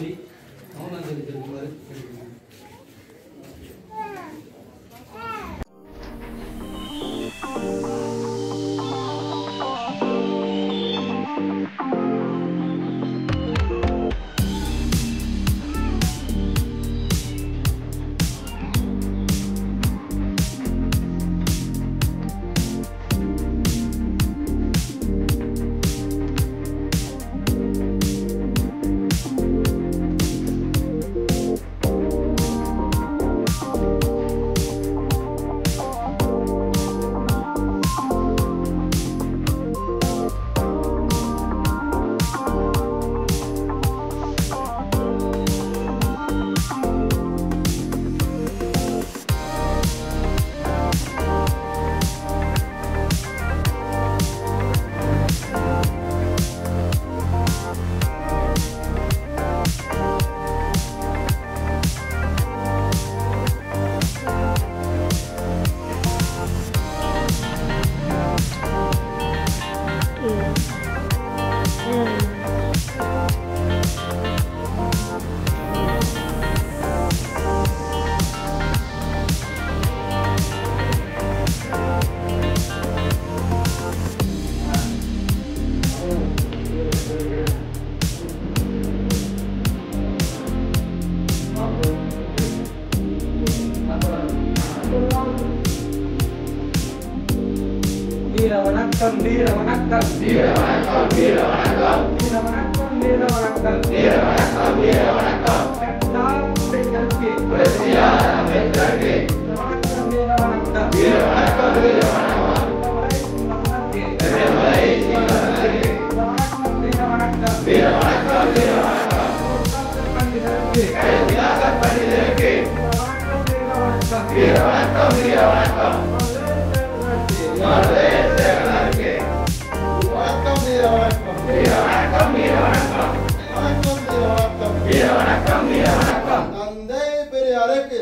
சொல்லி மௌனம் தெரிவித்திருக்குமாறு கேட்டுக்கொள்கிறேன்.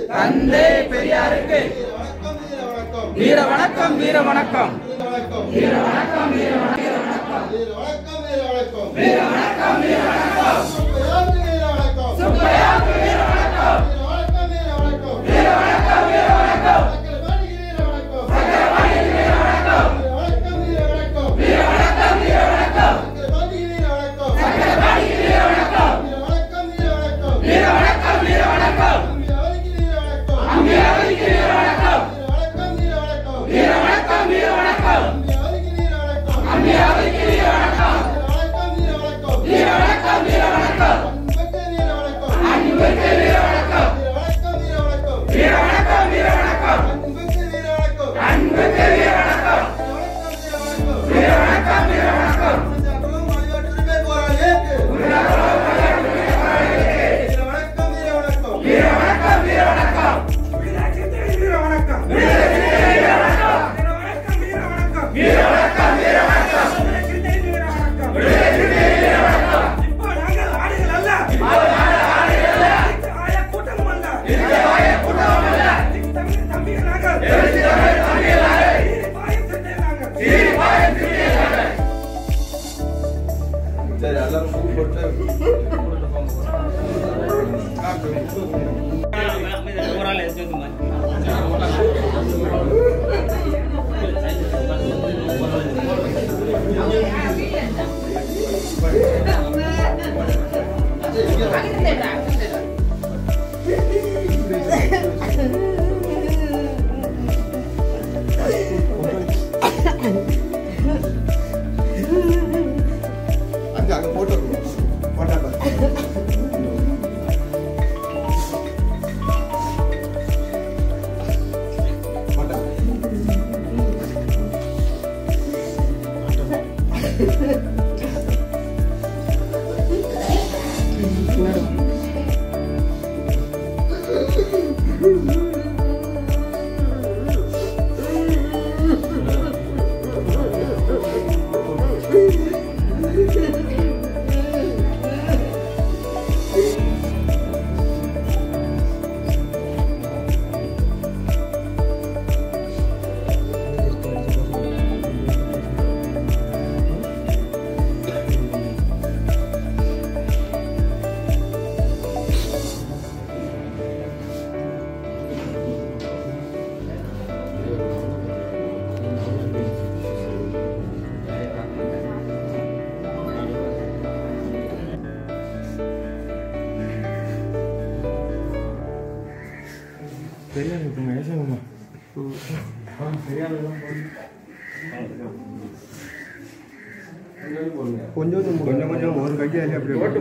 தந்தை பெரியாருக்கு வீர வணக்கம் வீர வணக்கம் வீர வணக்கம் வீர வணக்கம் வீர வணக்கம் வீர வணக்கம் வீர வணக்கம் சுப்பையாவுக்கு வீர வணக்கம் வீர வணக்கம் வீர வணக்கம் சக்கரபாணிக்கு வீர வணக்கம் வீர வணக்கம் வீர வணக்கம் சக்கரபாணிக்கு வீர வணக்கம் வீர வணக்கம் வீர வணக்கம் அம்பியாவுக்கு வீர வணக்கம் வீர வணக்கம் வீர வணக்கம் அம்பியாவுக்கு வீர வணக்கம் வீர வணக்கம் வீர வணக்கம் அன்புக்கு வீர வணக்கம் வீர வணக்கம் வீர வணக்கம் அன்புக்கு வீர வணக்கம் வீர வணக்கம் வீர வணக்கம் வீர வணக்கம் வீர வணக்கம் கொஞ்சம் கொஞ்சம் ஒரு கையாலே அப்படியே போட்டு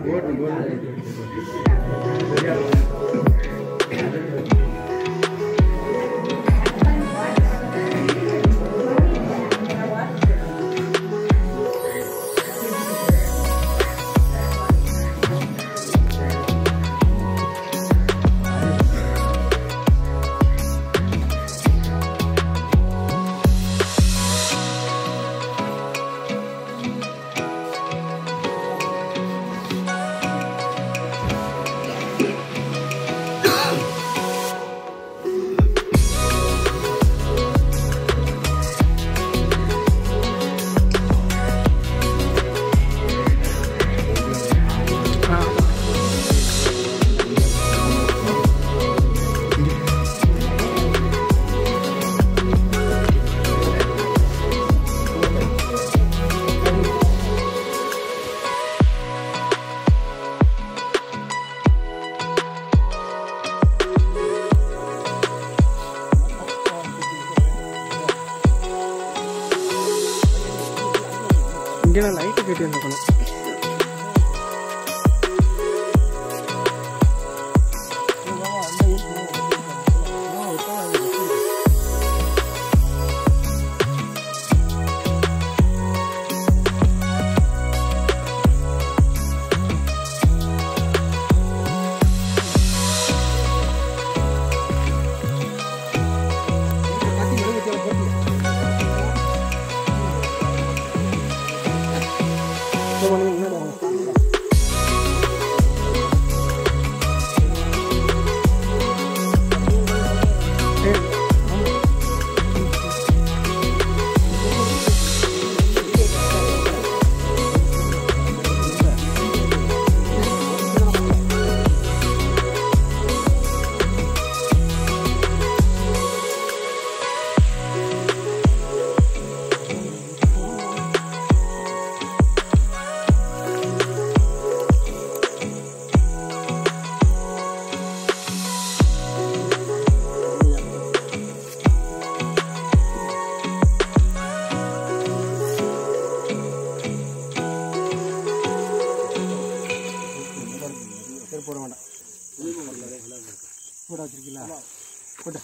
இங்கே லைட்டு கட்டி இருக்கணும். போட வேண்டாம் போட வச்சிருக்கீங்களா போட்ட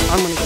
ஆன் பண்ணிக்க.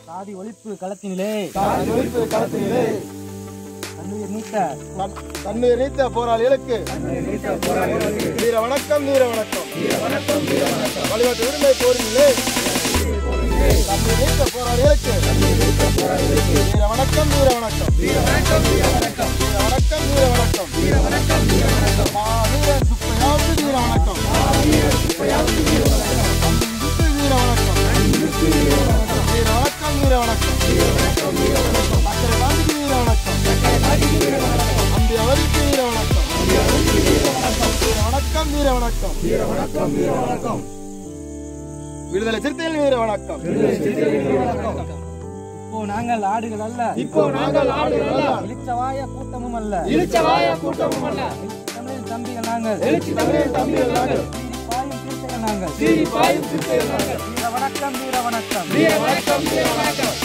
சாதி ஒழிப்பு களத்தினிலே தண்ணீர் நீத்த போராளிகளுக்கு வீர வணக்கம். வழிபாட்டு உரிமை போரினிலே போராளிகளுக்கு வீர வணக்கம் வீர வணக்கம் வீர வணக்கம் வீர வணக்கம் வீர வணக்கம் வீர வணக்கம் வீர வணக்கம் வீர வணக்கம் மாவீரன் சுப்பையாவுக்கு வீர வணக்கம் மாவீரன் சுப்பையாவுக்கு வீர வணக்கம் வீர வணக்கம் வீர வணக்கம் வீர வணக்கம் வீர வணக்கம் வீர வணக்கம் வீர வணக்கம் மக்கள் காந்திக்கு வீர வணக்கம் மக்கள் காந்திக்கு வீர வணக்கம் அம்பி அவருக்கு வீர வணக்கம் அம்பி அவருக்கு வீர வணக்கம் வீர வணக்கம் வீர வணக்கம் வீர வணக்கம் வீர வணக்கம் விடுதலை சிறுத்தைகள் வீர வணக்கம் விடுதலை சிறுத்தைகள் வீர வணக்கம் இப்போ நாங்கள் ஆடுகள் அல்ல இப்போ நாங்கள் ஆடுகள் அல்ல இளிச்சவாய கூட்டமும் அல்ல இளிச்சவாய கூட்டமும் அல்ல தமிழின் தம்பிகள் நாங்கள் எழுச்சி தமிழின் தம்பிகள் நாங்கள் பாயும் சிறுத்தைகள் நாங்கள் சீரி பாயும் சிறுத்தைகள் நாங்கள் வீர வணக்கம் வீர வணக்கம் வீர வணக்கம் வீர வணக்கம்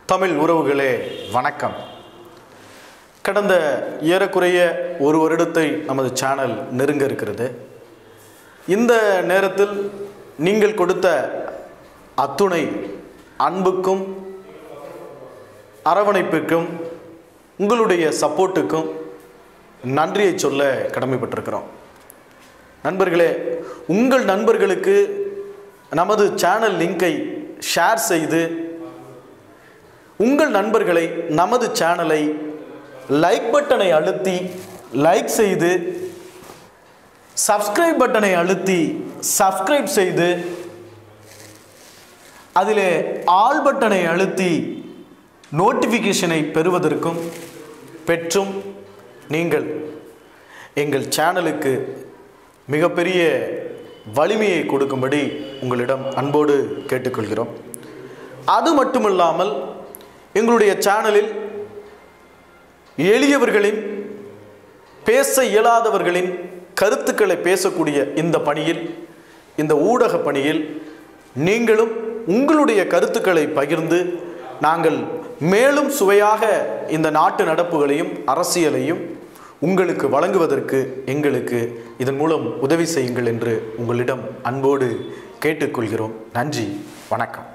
தமிழ் உறவுகளே வணக்கம். கடந்த ஏறக்குறைய ஒரு வருடத்தை நமது சேனல் நெருங்க இருக்கிறது. இந்த நேரத்தில் நீங்கள் கொடுத்த அத்துணை அன்புக்கும் அரவணைப்பிற்கும் உங்களுடைய சப்போர்ட்டுக்கும் நன்றியை சொல்ல கடமைப்பட்டிருக்கிறோம். நண்பர்களே, உங்கள் நண்பர்களுக்கு நமது சேனல் லிங்கை ஷேர் செய்து உங்கள் நண்பர்களை நமது சேனலை லைக் பட்டனை அழுத்தி லைக் செய்து சப்ஸ்கிரைப் பட்டனை அழுத்தி சப்ஸ்கிரைப் செய்து அதிலே ஆல் பட்டனை அழுத்தி நோட்டிஃபிகேஷனை பெறுவதற்கும் பெற்றும் நீங்கள் எங்கள் சேனலுக்கு மிகப்பெரிய வலிமையை கொடுக்கும்படி உங்களிடம் அன்போடு கேட்டுக்கொள்கிறோம். அது மட்டுமல்லாமல் எங்களுடைய சேனலில் எளியவர்களின் பேச இயலாதவர்களின் கருத்துக்களை பேசக்கூடிய இந்த பணியில், இந்த ஊடக பணியில் நீங்களும் உங்களுடைய கருத்துக்களை பகிர்ந்து நாங்கள் மேலும் சுவையாக இந்த நாட்டு நடப்புகளையும் அரசியலையும் உங்களுக்கு வழங்குவதற்கு எங்களுக்கு இதன் மூலம் உதவி செய்யுங்கள் என்று உங்களிடம் அன்போடு கேட்டுக்கொள்கிறோம். நன்றி, வணக்கம்.